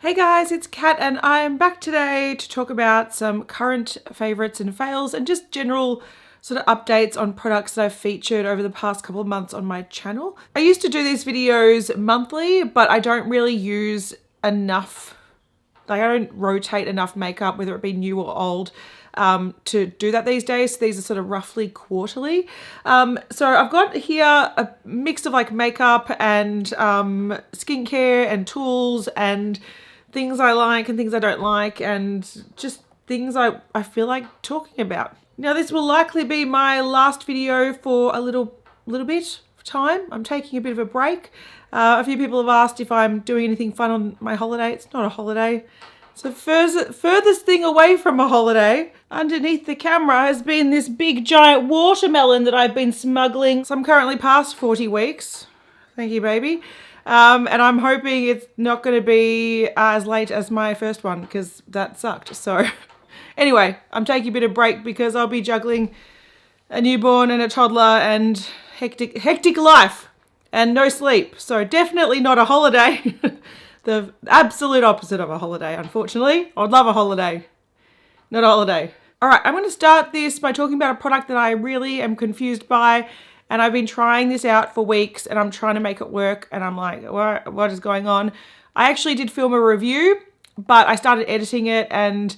Hey guys, it's Kat and I'm back today to talk about some current favourites and fails and just general sort of updates on products that I've featured over the past couple of months on my channel. I used to do these videos monthly, but I don't really use enough, like I don't rotate enough makeup, whether it be new or old, to do that these days. So these are sort of roughly quarterly. So I've got here a mix of like makeup and skincare and tools and things I like and things I don't like and just things I feel like talking about. Now this will likely be my last video for a little bit of time. I'm taking a bit of a break. A few people have asked if I'm doing anything fun on my holiday. It's not a holiday. It's the furthest thing away from a holiday. Underneath the camera has been this big giant watermelon that I've been smuggling. So I'm currently past 40 weeks. Thank you, baby. And I'm hoping it's not going to be as late as my first one because that sucked. So anyway, I'm taking a bit of break because I'll be juggling a newborn and a toddler and hectic life and no sleep. So definitely not a holiday. The absolute opposite of a holiday, unfortunately. I'd love a holiday, not a holiday. All right, I'm going to start this by talking about a product that I really am confused by. And I've been trying this out for weeks and I'm trying to make it work. And I'm like, what is going on? I actually did film a review, but I started editing it and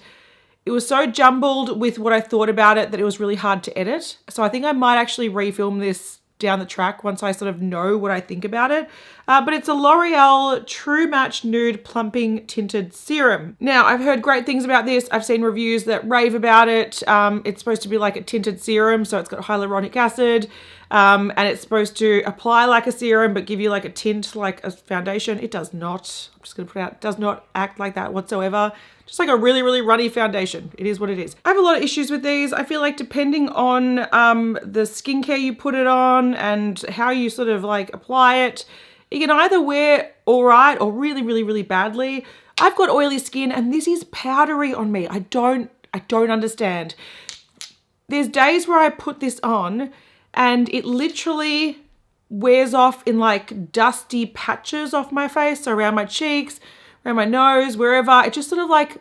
it was so jumbled with what I thought about it that it was really hard to edit. So I think I might actually refilm this down the track once I sort of know what I think about it. But it's a L'Oreal True Match Nude Plumping Tinted Serum. Now, I've heard great things about this. I've seen reviews that rave about it. It's supposed to be like a tinted serum, so it's got hyaluronic acid, and it's supposed to apply like a serum but give you like a tint like a foundation. It does not. I'm just going to put it out. It does not act like that whatsoever. Just like a really runny foundation. It is what it is. I have a lot of issues with these. I feel like depending on the skincare you put it on and how you sort of like apply it, you can either wear all right or really badly. I've got oily skin and this is powdery on me. I don't understand. There's days where I put this on and it literally wears off in like dusty patches off my face, so around my cheeks, around my nose, wherever. It just sort of like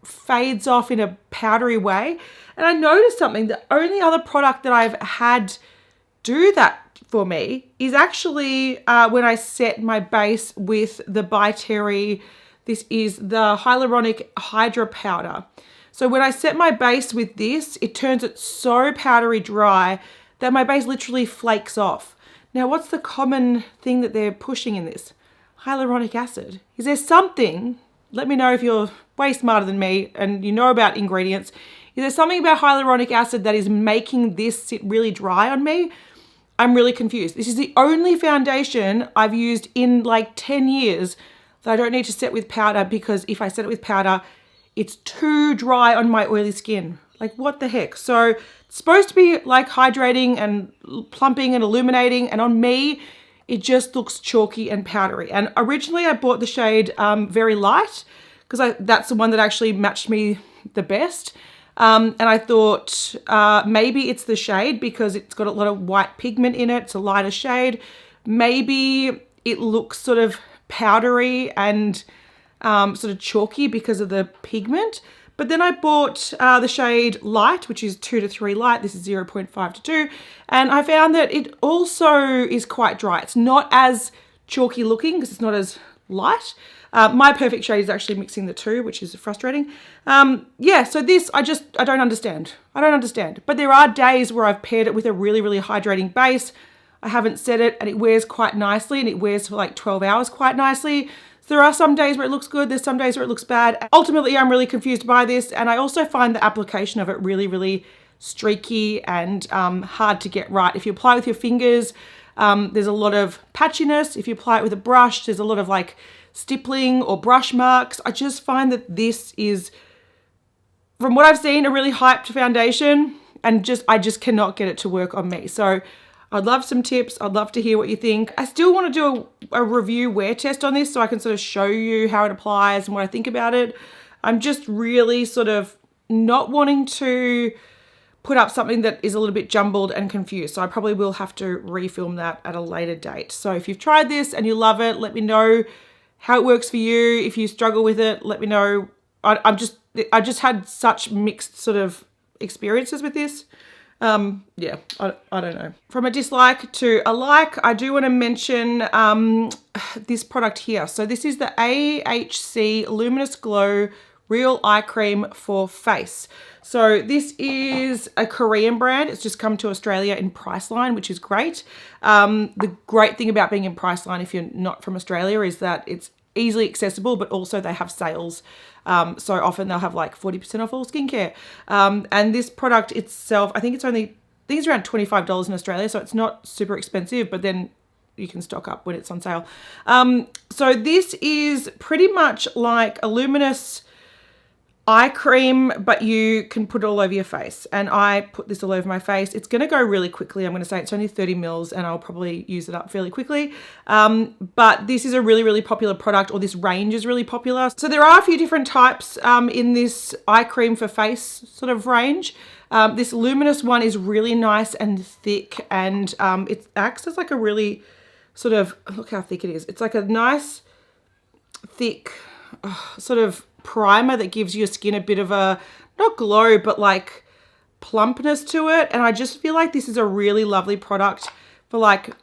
fades off in a powdery way. And I noticed something. The only other product that I've had do that for me is actually when I set my base with the By Terry. This is the Hyaluronic Hydra powder. So when I set my base with this, it turns it so powdery dry that my base literally flakes off. Now, what's the common thing that they're pushing in this? Hyaluronic acid. Is there something, let me know if you're way smarter than me and you know about ingredients, is there something about hyaluronic acid that is making this sit really dry on me? I'm really confused. This is the only foundation I've used in like 10 years that I don't need to set with powder because if I set it with powder, it's too dry on my oily skin. Like what the heck? So it's supposed to be like hydrating and plumping and illuminating, and on me, it just looks chalky and powdery. And originally I bought the shade Very Light because that's the one that actually matched me the best. And I thought maybe it's the shade because it's got a lot of white pigment in it. It's a lighter shade. Maybe it looks sort of powdery and sort of chalky because of the pigment. But then I bought the shade Light, which is 2 to 3 light. This is 0.5 to 2. And I found that it also is quite dry. It's not as chalky looking because it's not as light. My perfect shade is actually mixing the two, which is frustrating. Yeah, so this, I don't understand. I don't understand. But there are days where I've paired it with a really hydrating base. I haven't set it and it wears quite nicely and it wears for like 12 hours quite nicely. There are some days where it looks good. There's some days where it looks bad. Ultimately, I'm really confused by this. And I also find the application of it really streaky and hard to get right. If you apply with your fingers, there's a lot of patchiness. If you apply it with a brush, there's a lot of like stippling or brush marks. I just find that this is, from what I've seen, a really hyped foundation. And I just cannot get it to work on me. So I'd love some tips. I'd love to hear what you think. I still want to do a review wear test on this so I can sort of show you how it applies and what I think about it. I'm just really sort of not wanting to put up something that is a little bit jumbled and confused. So I probably will have to refilm that at a later date. So if you've tried this and you love it, let me know how it works for you. If you struggle with it, let me know. I just had such mixed sort of experiences with this. Yeah, I don't know. From a dislike to a like, I do want to mention this product here. So this is the AHC Luminous Glow Real Eye Cream for Face. So this is a Korean brand. It's just come to Australia in Priceline, which is great. The great thing about being in Priceline, if you're not from Australia, is that it's easily accessible, but also they have sales. So often they'll have like 40% off all skincare. And this product itself, I think it's around $25 in Australia. So it's not super expensive, but then you can stock up when it's on sale. So this is pretty much like a Luminous eye cream, but you can put it all over your face. And I put this all over my face. It's going to go really quickly. I'm going to say it's only 30 mils and I'll probably use it up fairly quickly. But this is a really, really popular product, or this range is really popular. So there are a few different types in this eye cream for face sort of range. This Luminous one is really nice and thick, and it acts as like a really sort of, look how thick it is. It's like a nice thick sort of primer that gives your skin a bit of a, not glow, but like plumpness to it. And I just feel like this is a really lovely product for like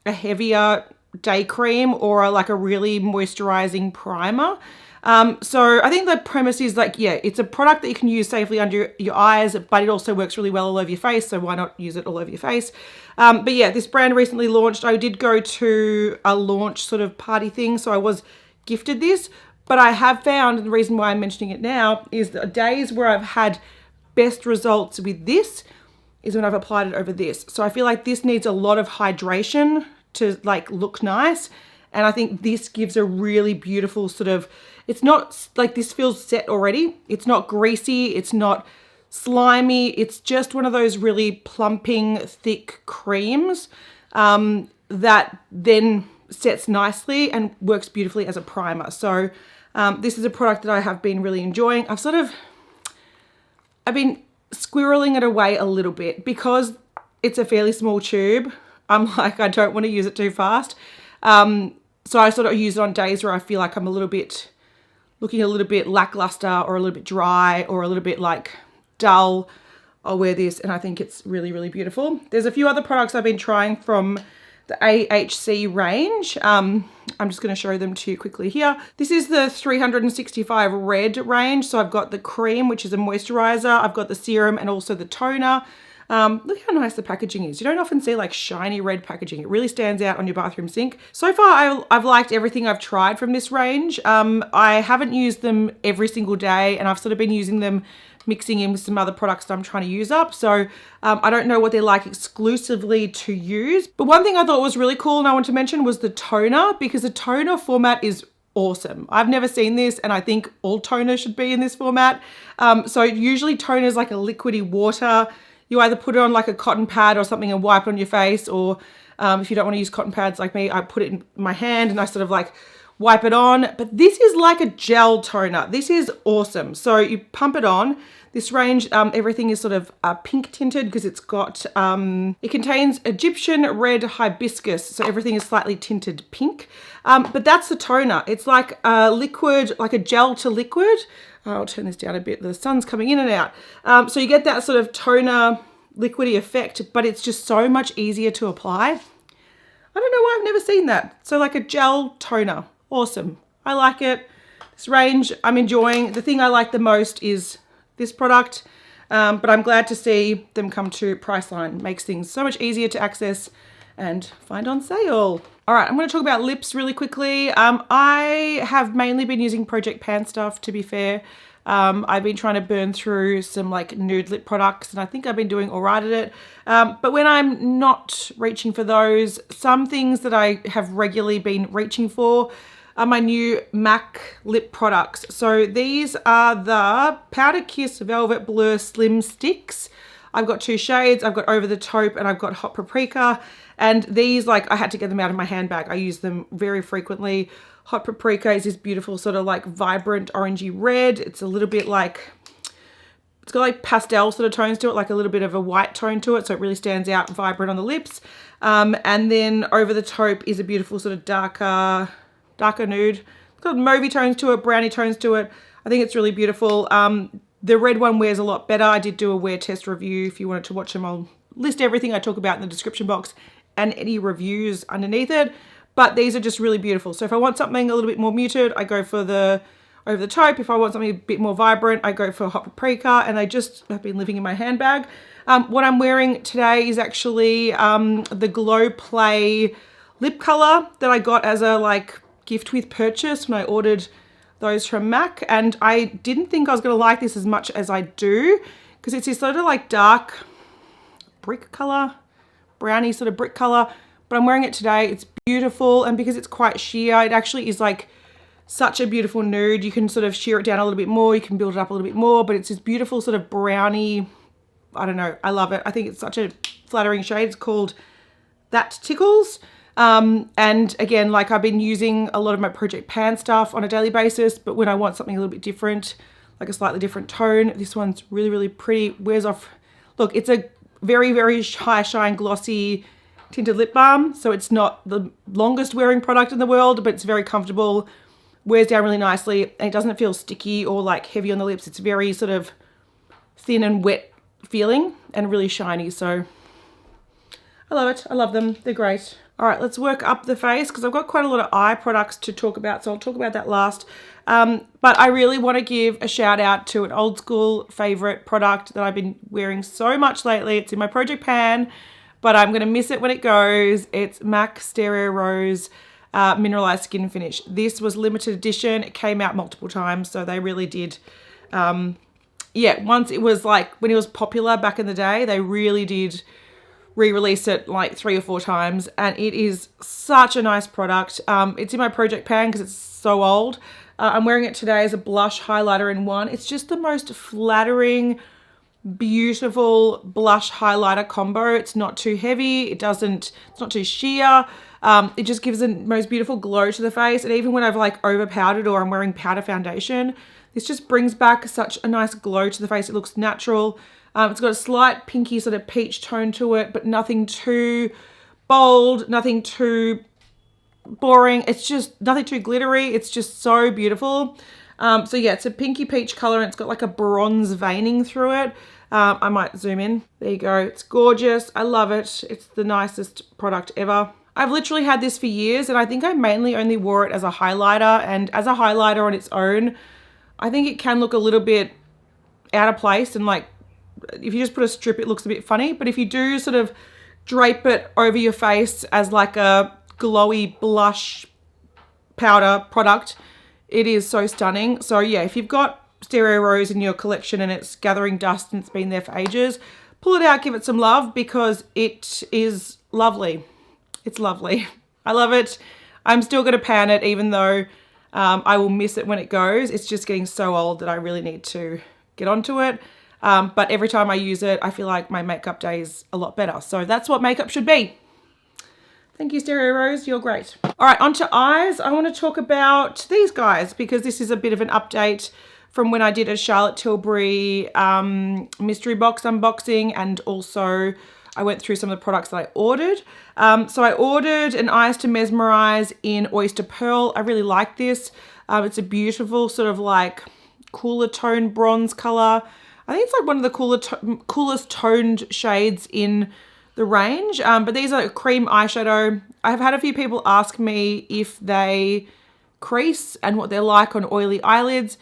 a heavier day cream or like a really moisturizing primer. So I think the premise is like, yeah, it's a product that you can use safely under your eyes, but it also works really well all over your face. So why not use it all over your face? But yeah, this brand recently launched. I did go to a launch sort of party thing, so I was gifted this. But I have found, and the reason why I'm mentioning it now, is the days where I've had best results with this is when I've applied it over this. So I feel like this needs a lot of hydration to like look nice. And I think this gives a really beautiful sort of, it's not like this feels set already. It's not greasy. It's not slimy. It's just one of those really plumping, thick creams that then sets nicely and works beautifully as a primer. So this is a product that I have been really enjoying. I've been squirreling it away a little bit because it's a fairly small tube. I'm like, I don't want to use it too fast. So I sort of use it on days where I feel like I'm looking a little bit lackluster or a little bit dry or a little bit like dull. I'll wear this and I think it's really, really beautiful. There's a few other products I've been trying from the AHC range. I'm just going to show them to you quickly here. This is the 365 Red range. So I've got the cream, which is a moisturizer. I've got the serum and also the toner. Look how nice the packaging is. You don't often see like shiny red packaging. It really stands out on your bathroom sink. So far, I've liked everything I've tried from this range. I haven't used them every single day, and I've sort of been using them mixing in with some other products that I'm trying to use up. So I don't know what they're like exclusively to use. But one thing I thought was really cool and I want to mention was the toner, because the toner format is awesome. I've never seen this, and I think all toner should be in this format. So usually toner is like a liquidy water. You either put it on like a cotton pad or something and wipe it on your face, or if you don't want to use cotton pads like me, I put it in my hand and I sort of like wipe it on. But this is like a gel toner. This is awesome. So you pump it on. This range, everything is sort of pink tinted because it's got, it contains Egyptian red hibiscus. So everything is slightly tinted pink. But that's the toner. It's like a liquid, like a gel to liquid. I'll turn this down a bit. The sun's coming in and out. So you get that sort of toner liquidy effect, but it's just so much easier to apply. I don't know why I've never seen that. So like a gel toner. Awesome. I like it. This range I'm enjoying. The thing I like the most is this product, but I'm glad to see them come to Priceline. Makes things so much easier to access and find on sale. All right, I'm going to talk about lips really quickly. I have mainly been using Project Pan stuff, to be fair. I've been trying to burn through some like nude lip products, and I think I've been doing all right at it. But when I'm not reaching for those, some things that I have regularly been reaching for are my new MAC lip products. So these are the Powder Kiss Velvet Blur Slim Sticks. I've got two shades. I've got Over the Taupe and I've got Hot Paprika. And these, like, I had to get them out of my handbag. I use them very frequently. Hot Paprika is this beautiful sort of like vibrant orangey red. It's a little bit like, it's got like pastel sort of tones to it, like a little bit of a white tone to it. So it really stands out vibrant on the lips. And then Over the Taupe is a beautiful sort of darker nude. It's got mauvey tones to it, brownie tones to it. I think it's really beautiful. The red one wears a lot better. I did do a wear test review. If you wanted to watch them, I'll list everything I talk about in the description box and any reviews underneath it. But these are just really beautiful. So if I want something a little bit more muted, I go for the over the taupe. If I want something a bit more vibrant, I go for hot paprika, and they just have been living in my handbag. What I'm wearing today is actually the Glow Play lip color that I got as a like gift with purchase when I ordered those from MAC, and I didn't think I was going to like this as much as I do, because it's this sort of like dark brick color, brownie sort of brick color, but I'm wearing it today. It's beautiful, and because it's quite sheer, it actually is like such a beautiful nude. You can sort of sheer it down a little bit more, you can build it up a little bit more, but it's this beautiful sort of brownie, I don't know, I love it. I think it's such a flattering shade. It's called That Tickles. And again, like I've been using a lot of my Project Pan stuff on a daily basis, but when I want something a little bit different, like a slightly different tone, this one's really, really pretty. Wears off. Look, it's a very, very high shine glossy tinted lip balm. So it's not the longest wearing product in the world, but it's very comfortable, wears down really nicely, and it doesn't feel sticky or like heavy on the lips. It's very sort of thin and wet feeling and really shiny. So I love it. I love them. They're great. All right, let's work up the face because I've got quite a lot of eye products to talk about, so I'll talk about that last. But I really want to give a shout out to an old school favorite product that I've been wearing so much lately. It's in my Project Pan, but I'm going to miss it when it goes. It's MAC Stereo Rose Mineralized Skin Finish. This was limited edition. It came out multiple times, so they really did. Yeah, once it was like, when it was popular back in the day, they really did re-release it like 3 or 4 times, and it is such a nice product. It's in my Project Pan because it's so old. I'm wearing it today as a blush highlighter in one. It's just the most flattering, beautiful blush highlighter combo. It's not too heavy. It's not too sheer. It just gives the most beautiful glow to the face. And even when I've like over powdered or I'm wearing powder foundation, this just brings back such a nice glow to the face. It looks natural. It's got a slight pinky sort of peach tone to it, but nothing too bold, nothing too boring. It's just nothing too glittery. It's just so beautiful. So yeah, it's a pinky peach color, and it's got like a bronze veining through it. I might zoom in. There you go. It's gorgeous. I love it. It's the nicest product ever. I've literally had this for years, and I think I mainly only wore it as a highlighter, and as a highlighter on its own, I think it can look a little bit out of place, and like if you just put a strip, it looks a bit funny. But if you do sort of drape it over your face as like a glowy blush powder product, it is so stunning. So yeah, if you've got Stereo Rose in your collection and it's gathering dust and it's been there for ages, pull it out, give it some love, because it is lovely. It's lovely. I love it. I'm still going to pan it, even though I will miss it when it goes. It's just getting so old that I really need to get onto it. But every time I use it, I feel like my makeup day is a lot better. So that's what makeup should be. Thank you, Stereo Rose. You're great. All right, onto eyes. I want to talk about these guys because this is a bit of an update from when I did a Charlotte Tilbury mystery box unboxing, and also I went through some of the products that I ordered. So I ordered an Eyes to Mesmerise in Oyster Pearl. I really like this. It's a beautiful sort of like cooler tone bronze color. I think it's like one of the coolest toned shades in the range. But these are cream eyeshadow. I've had a few people ask me if they crease and what they're like on oily eyelids.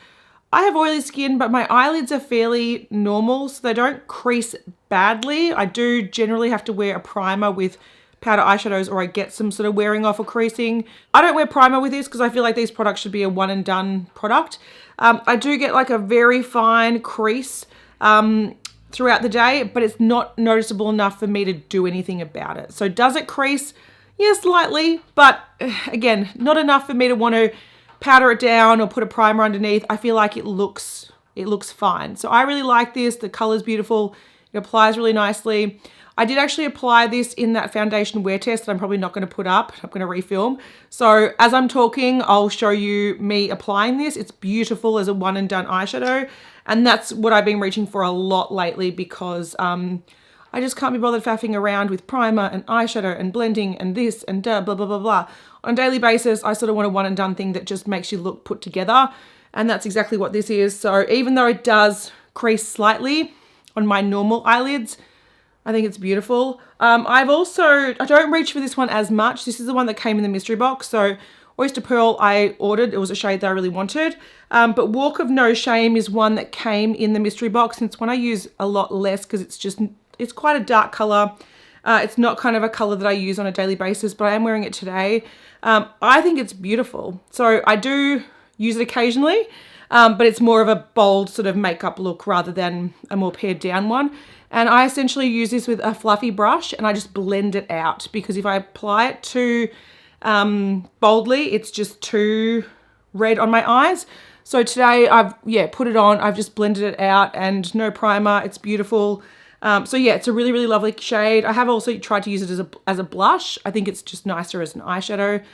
I have oily skin, but my eyelids are fairly normal, so they don't crease badly. I do generally have to wear a primer with powder eyeshadows, or I get some sort of wearing off or creasing. I don't wear primer with this because I feel like these products should be a one and done product. I do get like a very fine crease throughout the day, but it's not noticeable enough for me to do anything about it. So does it crease? Yes, slightly, but again, not enough for me to want to powder it down or put a primer underneath. I feel like it looks fine. So I really like this. The color's beautiful. It applies really nicely. I did actually apply this in that foundation wear test that I'm probably not going to put up. I'm going to refilm. So as I'm talking, I'll show you me applying this. It's beautiful as a one and done eyeshadow. And that's what I've been reaching for a lot lately, because I I just can't be bothered faffing around with primer and eyeshadow and blending and this and blah, blah, blah, blah. On a daily basis, I sort of want a one and done thing that just makes you look put together. And that's exactly what this is. So even though it does crease slightly on my normal eyelids, I think it's beautiful. I don't reach for this one as much. This is the one that came in the mystery box. So Oyster Pearl I ordered. It was a shade that I really wanted. But Walk of No Shame is one that came in the mystery box. And it's one I use a lot less because it's quite a dark color. It's not kind of a color that I use on a daily basis, but I am wearing it today. I think it's beautiful. So I do use it occasionally, but it's more of a bold sort of makeup look rather than a more pared down one. And I essentially use this with a fluffy brush and I just blend it out, because if I apply it too boldly, it's just too red on my eyes. So today I've put it on, I've just blended it out, and no primer. It's beautiful. So yeah, it's a really, really lovely shade. I have also tried to use it as a blush. I think it's just nicer as an eyeshadow.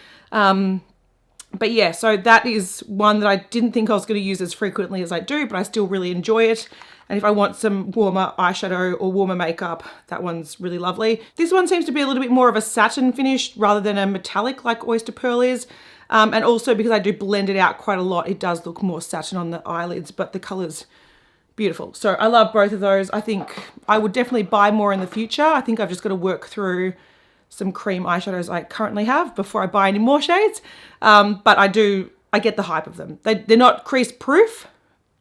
But yeah, so that is one that I didn't think I was going to use as frequently as I do, but I still really enjoy it. And if I want some warmer eyeshadow or warmer makeup, that one's really lovely. This one seems to be a little bit more of a satin finish rather than a metallic like Oyster Pearl is. And also because I do blend it out quite a lot, it does look more satin on the eyelids, but the color's beautiful. So I love both of those. I think I would definitely buy more in the future. I think I've just got to work through some cream eyeshadows I currently have before I buy any more shades. But I get the hype of them. They're not crease proof,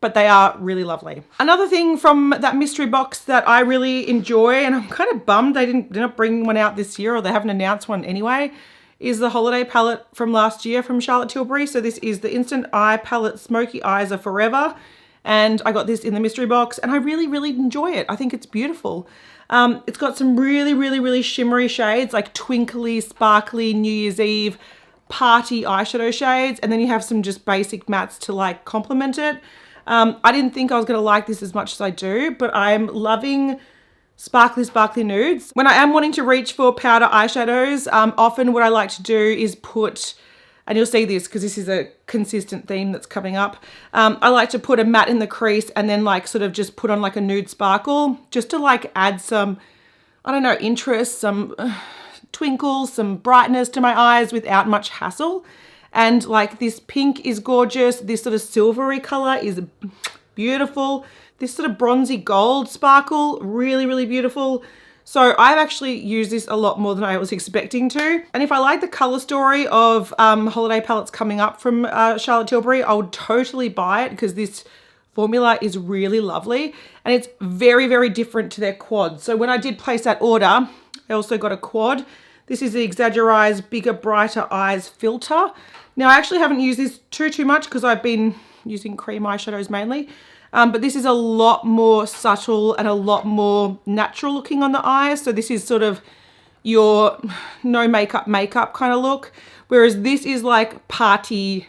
but they are really lovely. Another thing from that mystery box that I really enjoy, and I'm kind of bummed they're not bringing one out this year, or they haven't announced one anyway, is the holiday palette from last year from Charlotte Tilbury. So this is the Instant Eye Palette Smoky Eyes Are Forever. And I got this in the mystery box and I really, really enjoy it. I think it's beautiful. It's got some really, really, really shimmery shades, like twinkly, sparkly, New Year's Eve party eyeshadow shades. And then you have some just basic mattes to like complement it. I didn't think I was going to like this as much as I do, but I'm loving sparkly, sparkly nudes. When I am wanting to reach for powder eyeshadows, often what I like to do is put, and you'll see this because this is a consistent theme that's coming up. I like to put a matte in the crease and then like sort of just put on like a nude sparkle just to like add some, I don't know, interest, some twinkles, some brightness to my eyes without much hassle. And like this pink is gorgeous. This sort of silvery color is beautiful. This sort of bronzy gold sparkle, really, really beautiful. So I've actually used this a lot more than I was expecting to. And if I like the color story of holiday palettes coming up from Charlotte Tilbury, I would totally buy it because this formula is really lovely. And it's very, very different to their quad. So when I did place that order, I also got a quad. This is the Exaggerize Bigger Brighter Eyes filter. Now I actually haven't used this too much because I've been using cream eyeshadows mainly. But this is a lot more subtle and a lot more natural looking on the eyes. So this is sort of your no makeup kind of look. Whereas this is like party,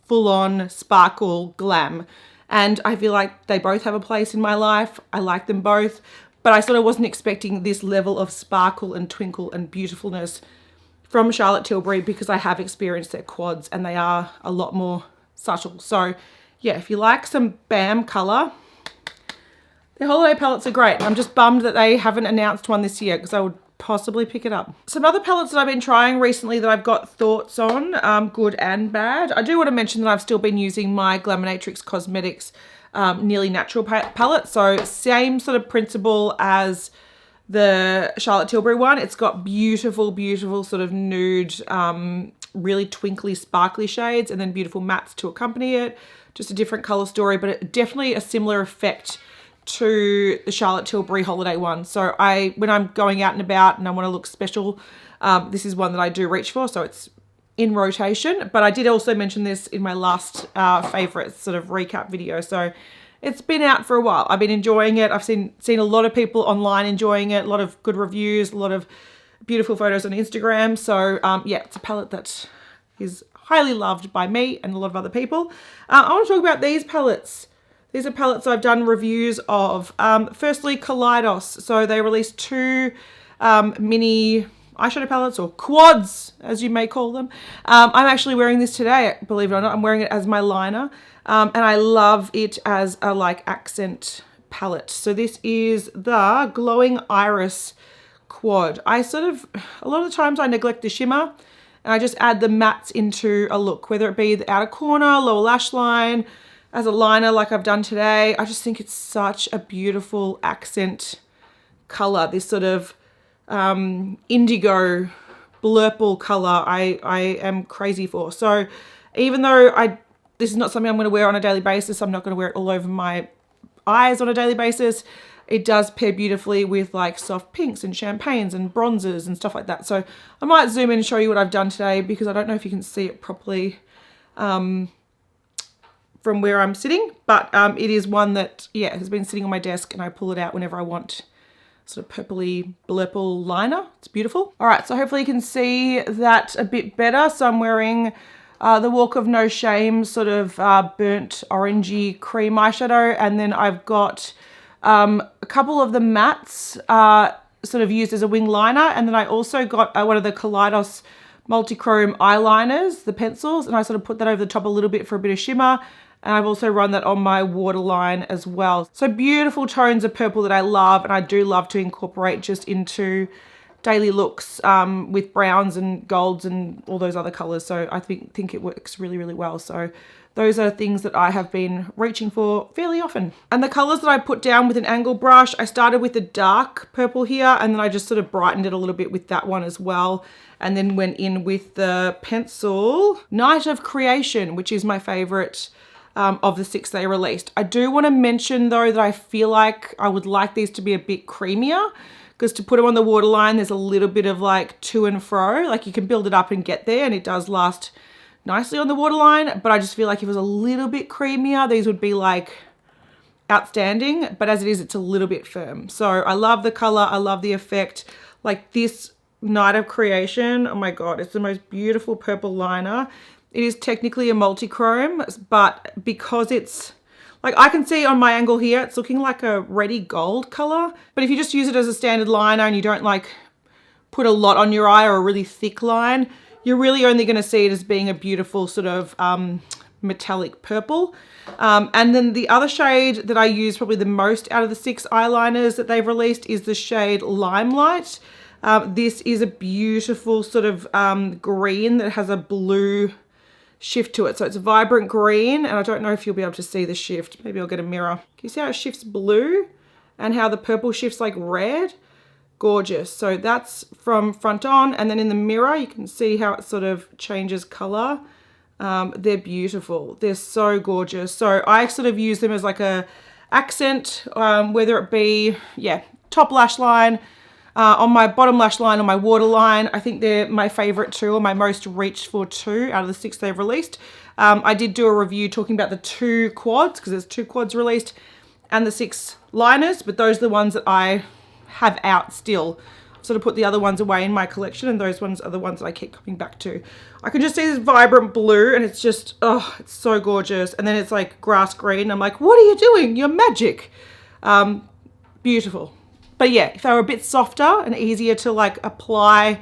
full on sparkle glam. And I feel like they both have a place in my life. I like them both, but I sort of wasn't expecting this level of sparkle and twinkle and beautifulness from Charlotte Tilbury because I have experienced their quads and they are a lot more subtle. So yeah, if you like some Bam color, the holiday palettes are great. I'm just bummed that they haven't announced one this year because I would possibly pick it up. Some other palettes that I've been trying recently that I've got thoughts on, good and bad. I do want to mention that I've still been using my Glaminatrix Cosmetics Nearly Natural palette. So same sort of principle as the Charlotte Tilbury one. It's got beautiful, beautiful sort of nude, really twinkly, sparkly shades and then beautiful mattes to accompany it. Just a different color story, but definitely a similar effect to the Charlotte Tilbury holiday one. So when I'm going out and about and I want to look special, this is one that I do reach for. So it's in rotation, but I did also mention this in my last favorites sort of recap video. So it's been out for a while. I've been enjoying it. I've seen a lot of people online enjoying it, a lot of good reviews, a lot of beautiful photos on Instagram. So yeah, it's a palette that is highly loved by me and a lot of other people. I want to talk about these palettes. These are palettes I've done reviews of. Firstly, Kaleidos. So they released two mini eyeshadow palettes, or quads, as you may call them. I'm actually wearing this today, believe it or not. I'm wearing it as my liner. And I love it as a like accent palette. So this is the Glowing Iris Quad. A lot of the times I neglect the shimmer and I just add the mattes into a look, whether it be the outer corner, lower lash line, as a liner like I've done today. I just think it's such a beautiful accent color, this sort of indigo blurple color I am crazy for. So even though this is not something I'm going to wear on a daily basis, I'm not going to wear it all over my eyes on a daily basis, it does pair beautifully with like soft pinks and champagnes and bronzes and stuff like that. So I might zoom in and show you what I've done today, because I don't know if you can see it properly from where I'm sitting, but it is one that, yeah, has been sitting on my desk and I pull it out whenever I want sort of purpley blurple liner. It's beautiful. All right, so hopefully you can see that a bit better. So I'm wearing the Walk of No Shame sort of burnt orangey cream eyeshadow, and then I've got a couple of the mattes sort of used as a wing liner, and then I also got one of the Kaleidos multi-chrome eyeliners, the pencils, and I sort of put that over the top a little bit for a bit of shimmer. And I've also run that on my waterline as well. So beautiful tones of purple that I love, and I do love to incorporate just into daily looks with browns and golds and all those other colors. So I think it works really, really well. So those are things that I have been reaching for fairly often. And the colors that I put down with an angle brush, I started with the dark purple here, and then I just sort of brightened it a little bit with that one as well. And then went in with the pencil Night of Creation, which is my favorite of the 6 they released. I do want to mention though that I feel like I would like these to be a bit creamier, because to put them on the waterline, there's a little bit of like to and fro. Like you can build it up and get there, and it does last nicely on the waterline. But I just feel like if it was a little bit creamier, these would be like outstanding. But as it is, it's a little bit firm. So I love the color. I love the effect. Like this Night of Creation, oh my God, it's the most beautiful purple liner. It is technically a multi-chrome, but because it's, like I can see on my angle here, it's looking like a reddy gold color. But if you just use it as a standard liner and you don't like put a lot on your eye or a really thick line, you're really only going to see it as being a beautiful sort of metallic purple. And then the other shade that I use probably the most out of the 6 eyeliners that they've released is the shade Limelight. This is a beautiful sort of green that has a blue shift to it. So it's a vibrant green, and I don't know if you'll be able to see the shift. Maybe I'll get a mirror. Can you see how it shifts blue and how the purple shifts like red? Gorgeous. So that's from front on, and then in the mirror you can see how it sort of changes color. They're beautiful. They're so gorgeous. So I sort of use them as like a accent, whether it be, yeah, top lash line, on my bottom lash line, on my waterline. I think they're my favorite two, or my most reached for two out of the 6 they've released. I did do a review talking about the 2 quads, because there's 2 quads released, and the 6 liners, but those are the ones that I have out still. I've sort of put the other ones away in my collection, and those ones are the ones that I keep coming back to. I can just see this vibrant blue, and it's just, oh, it's so gorgeous. And then it's like grass green. I'm like, what are you doing? You're magic. Beautiful. But yeah, if they were a bit softer and easier to like apply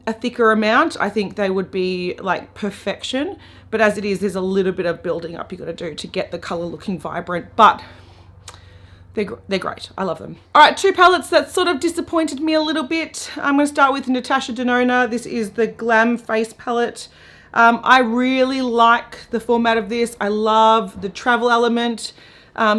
a thicker amount, I think they would be like perfection. But as it is, there's a little bit of building up you got to do to get the color looking vibrant, but they're great. I love them. All right, 2 palettes that sort of disappointed me a little bit. I'm going to start with Natasha Denona. This is the Glam face palette. I really like the format of this. I love the travel element.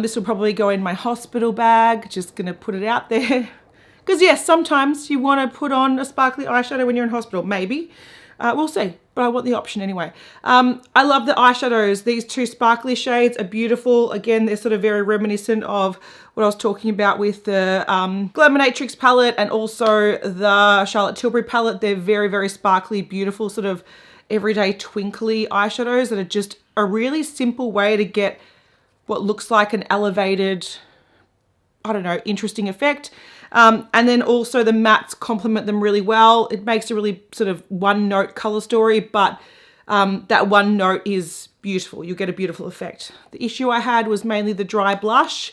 This will probably go in my hospital bag. Just gonna put it out there. Because yes, sometimes you want to put on a sparkly eyeshadow when you're in hospital. Maybe. We'll see. But I want the option anyway. I love the eyeshadows. These 2 sparkly shades are beautiful. Again, they're sort of very reminiscent of what I was talking about with the Glaminatrix palette and also the Charlotte Tilbury palette. They're very, very sparkly, beautiful, sort of everyday twinkly eyeshadows that are just a really simple way to get what looks like an elevated, I don't know, interesting effect. And then also the mattes complement them really well. It makes a really sort of one note color story, but that one note is beautiful. You get a beautiful effect. The issue I had was mainly the dry blush.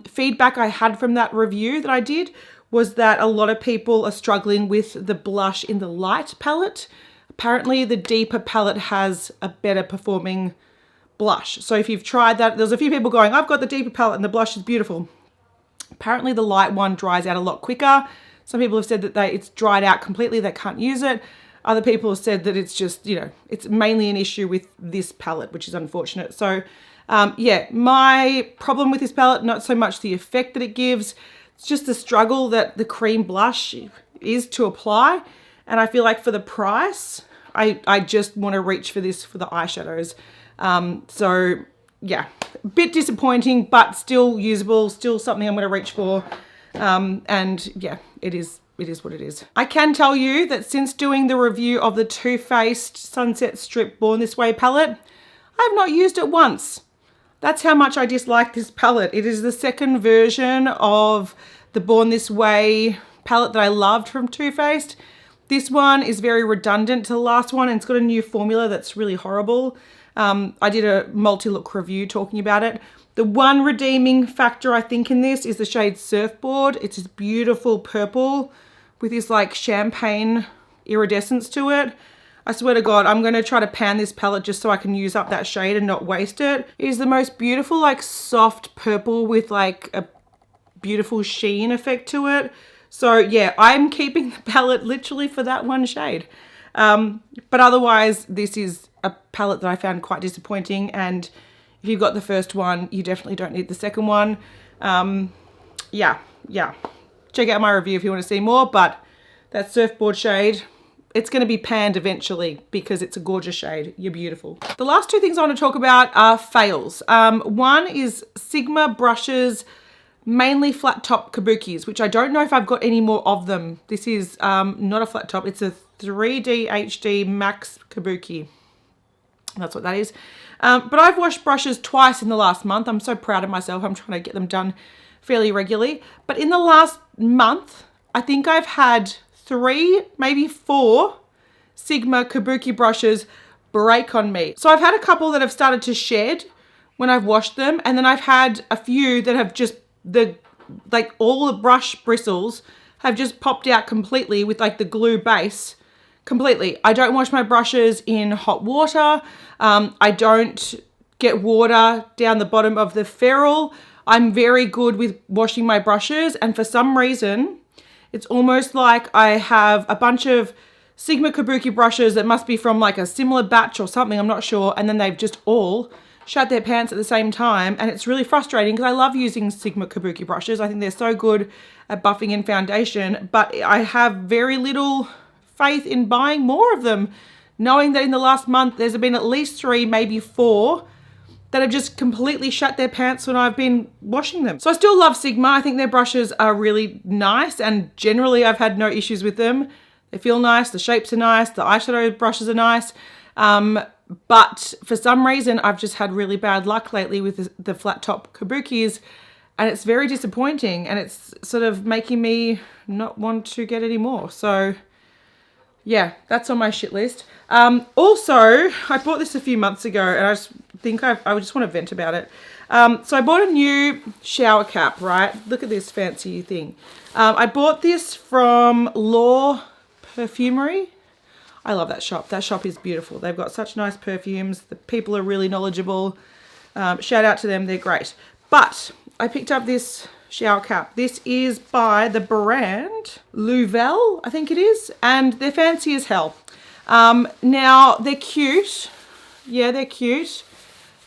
Feedback I had from that review that I did was that a lot of people are struggling with the blush in the light palette. Apparently the deeper palette has a better performing blush. So if you've tried that, there's a few people going, I've got the deeper palette and the blush is beautiful. Apparently the light one dries out a lot quicker. Some people have said that it's dried out completely, they can't use it. Other people have said that it's just, you know, it's mainly an issue with this palette, which is unfortunate. So yeah, my problem with this palette, not so much the effect that it gives, it's just the struggle that the cream blush is to apply. And I feel like for the price, I just want to reach for this for the eyeshadows. So yeah, a bit disappointing, but still usable, still something I'm going to reach for. And yeah, it is what it is. I can tell you that since doing the review of the Too Faced Sunset Strip Born This Way palette, I have not used it once. That's how much I dislike this palette. It is the second version of the Born This Way palette that I loved from Too Faced. This one is very redundant to the last one, and it's got a new formula that's really horrible. I did a multi-look review talking about it. The one redeeming factor I think in this is the shade Surfboard. It's this beautiful purple with this like champagne iridescence to it. I swear to God, I'm going to try to pan this palette just so I can use up that shade and not waste it. It is the most beautiful like soft purple with like a beautiful sheen effect to it. So yeah, I'm keeping the palette literally for that one shade. But otherwise, this is a palette that I found quite disappointing, and if you've got the first one, you definitely don't need the second one. Yeah. Check out my review if you want to see more, but that Surfboard shade, it's going to be panned eventually because it's a gorgeous shade. You're beautiful. The last two things I want to talk about are fails. One is Sigma brushes, mainly flat top kabukis, which I don't know if I've got any more of them. This is not a flat top. It's a 3D HD Max Kabuki. That's what that is. But I've washed brushes twice in the last month. I'm so proud of myself. I'm trying to get them done fairly regularly. But in the last month, I think I've had 3, maybe 4 Sigma Kabuki brushes break on me. So I've had a couple that have started to shed when I've washed them. And then I've had a few that have just, all the brush bristles have just popped out completely with like the glue base. Completely. I don't wash my brushes in hot water. I don't get water down the bottom of the ferrule. I'm very good with washing my brushes, and for some reason, it's almost like I have a bunch of Sigma Kabuki brushes that must be from like a similar batch or something, I'm not sure, and then they've just all shat their pants at the same time, and it's really frustrating because I love using Sigma Kabuki brushes. I think they're so good at buffing in foundation, but I have very little faith in buying more of them, knowing that in the last month there's been at least 3, maybe 4 that have just completely shut their pants when I've been washing them. So I still love Sigma. I think their brushes are really nice, and generally I've had no issues with them. They feel nice, the shapes are nice, the eyeshadow brushes are nice, but for some reason I've just had really bad luck lately with the flat top kabukis, and it's very disappointing, and it's sort of making me not want to get any more. So yeah, that's on my shit list. Also, I bought this a few months ago, and I just think I just want to vent about it. So I bought a new shower cap, right? Look at this fancy thing. I bought this from Law Perfumery. I love that shop. That shop is beautiful. They've got such nice perfumes. The people are really knowledgeable. Shout out to them. They're great. But I picked up this shower cap. This is by the brand Louvel, I think it is, and they're fancy as hell. Now they're cute. Yeah, they're cute.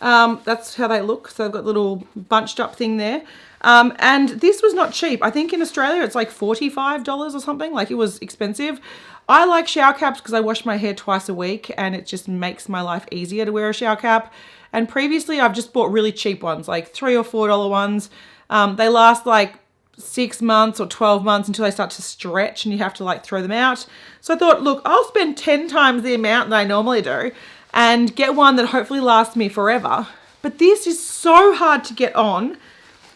That's how they look. So they've got a little bunched up thing there. And this was not cheap. I think in Australia it's like $45 or something. Like, it was expensive. I like shower caps because I wash my hair twice a week, and it just makes my life easier to wear a shower cap. And previously I've just bought really cheap ones, like $3 or $4 ones. They last like 6 months or 12 months until they start to stretch and you have to like throw them out. So I thought, look, I'll spend 10 times the amount that I normally do and get one that hopefully lasts me forever. But this is so hard to get on.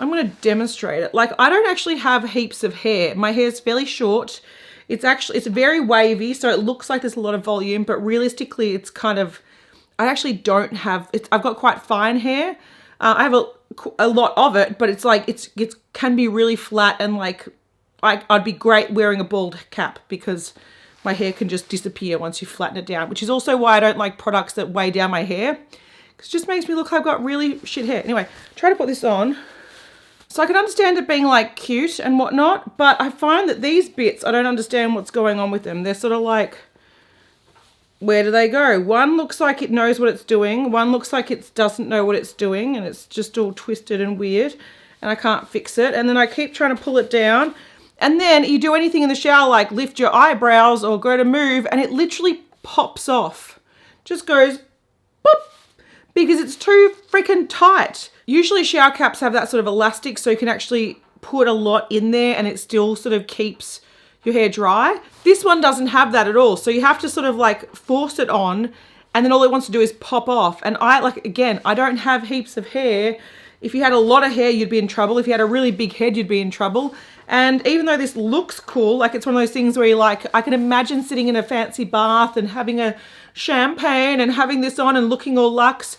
I'm going to demonstrate it. Like, I don't actually have heaps of hair. My hair is fairly short. It's very wavy, so it looks like there's a lot of volume, but realistically it's kind of, I actually don't have, I've got quite fine hair. I have a lot of it, but it's like, it can be really flat, and like, I'd be great wearing a bald cap because my hair can just disappear once you flatten it down, which is also why I don't like products that weigh down my hair, It just makes me look like I've got really shit hair. Anyway, try to put this on. So I can understand it being like cute and whatnot, but I find that these bits, I don't understand what's going on with them. They're sort of like, where do they go? One looks like it knows what it's doing. One looks like it doesn't know what it's doing and it's just all twisted and weird and I can't fix it. And then I keep trying to pull it down. And then you do anything in the shower, like lift your eyebrows or go to move and it literally pops off. Just goes boop, because it's too freaking tight. Usually shower caps have that sort of elastic so you can actually put a lot in there and it still sort of keeps your hair dry. This one doesn't have that at all. So you have to sort of like force it on and then all it wants to do is pop off. And again, I don't have heaps of hair. If you had a lot of hair, you'd be in trouble. If you had a really big head, you'd be in trouble. And even though this looks cool, like it's one of those things where you're like, I can imagine sitting in a fancy bath and having a champagne and having this on and looking all luxe.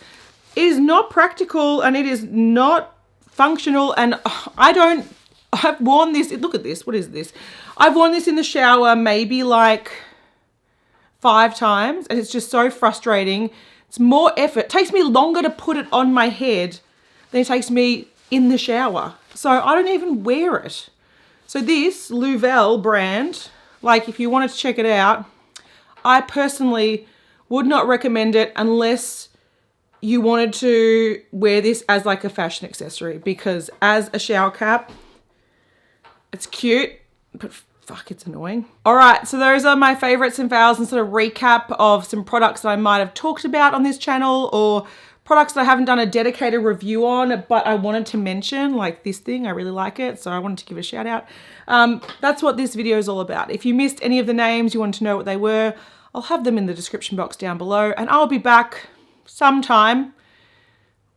It is not practical and it is not functional. And I've worn this, look at this, what is this? I've worn this in the shower maybe like 5 times and it's just so frustrating. It's more effort. It takes me longer to put it on my head than it takes me in the shower. So I don't even wear it. So this Louvel brand, like if you wanted to check it out, I personally would not recommend it unless you wanted to wear this as like a fashion accessory, because as a shower cap, it's cute, but fuck, it's annoying. All right, so those are my favorites and fails and sort of recap of some products that I might have talked about on this channel or products that I haven't done a dedicated review on, but I wanted to mention, like this thing, I really like it, so I wanted to give a shout out. That's what this video is all about. If you missed any of the names, you want to know what they were, I'll have them in the description box down below, and I'll be back sometime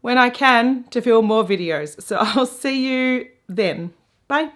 when I can to film more videos. So I'll see you then. Bye.